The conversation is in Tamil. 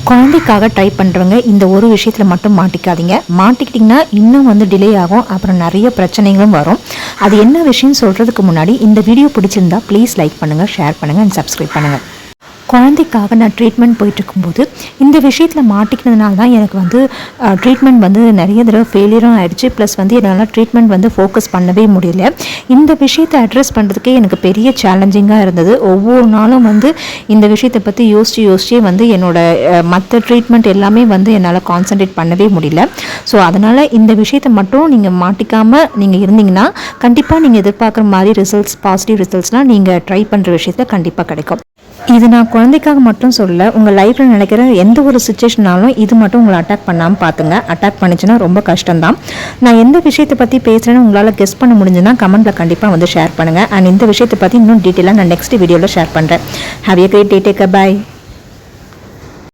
குழந்தைக்காக ட்ரை பண்ணுறவங்க இந்த ஒரு விஷயத்தில் மட்டும் மாட்டிக்காதீங்க. மாட்டிக்கிட்டிங்கன்னா இன்னும் டிலே ஆகும். அப்புறம் நிறைய பிரச்சனைகளும் வரும். அது என்ன விஷயம்னு சொல்கிறதுக்கு முன்னாடி இந்த வீடியோ பிடிச்சிருந்தா ப்ளீஸ் லைக் பண்ணுங்கள், ஷேர் பண்ணுங்கள் அண்ட் சப்ஸ்கிரைப் பண்ணுங்கள். குழந்தைக்காக நான் ட்ரீட்மெண்ட் போயிட்டுருக்கும்போது இந்த விஷயத்தில் மாட்டிக்கினதுனால தான் எனக்கு ட்ரீட்மெண்ட் நிறைய தடவை ஃபெயிலியரும் ஆகிடுச்சு. ப்ளஸ் என்னால் ட்ரீட்மெண்ட் ஃபோக்கஸ் பண்ணவே முடியல. இந்த விஷயத்தை அட்ரஸ் பண்ணுறதுக்கே எனக்கு பெரிய சேலஞ்சிங்காக இருந்தது. ஒவ்வொரு நாளும் இந்த விஷயத்தை பற்றி யோசித்து என்னோடய மற்ற ட்ரீட்மெண்ட் எல்லாமே என்னால் கான்சன்ட்ரேட் பண்ணவே முடியல. ஸோ அதனால் இந்த விஷயத்தை மட்டும் நீங்கள் மாட்டிக்காமல் நீங்கள் இருந்தீங்கன்னா கண்டிப்பாக நீங்கள் எதிர்பார்க்குற மாதிரி பாசிட்டிவ் ரிசல்ட்ஸ்லாம் நீங்கள் ட்ரை பண்ணுற விஷயத்தில் கண்டிப்பாக கிடைக்கும். இது நான் குழந்தைக்காக மட்டும் சொல்ல, உங்கள் லைஃப்பில் நினைக்கிற எந்த ஒரு சுச்சுவேஷனாலும் இது மட்டும் உங்களை அட்டாக் பண்ணாமல் பார்த்துங்க. அட்டாக் பண்ணிச்சுன்னா ரொம்ப கஷ்டம்தான். நான் எந்த விஷயத்தை பற்றி பேசுகிறேன்னு உங்களால் கெஸ் பண்ண முடிஞ்சுன்னா கமெண்ட்டில் கண்டிப்பாக ஷேர் பண்ணுங்கள். அண்ட் இந்த விஷயத்தை பற்றி இன்னும் டீட்டெயிலாக நான் நெக்ஸ்ட் வீடியோவில் ஷேர் பண்ணுறேன். Have a great day. Take care. By.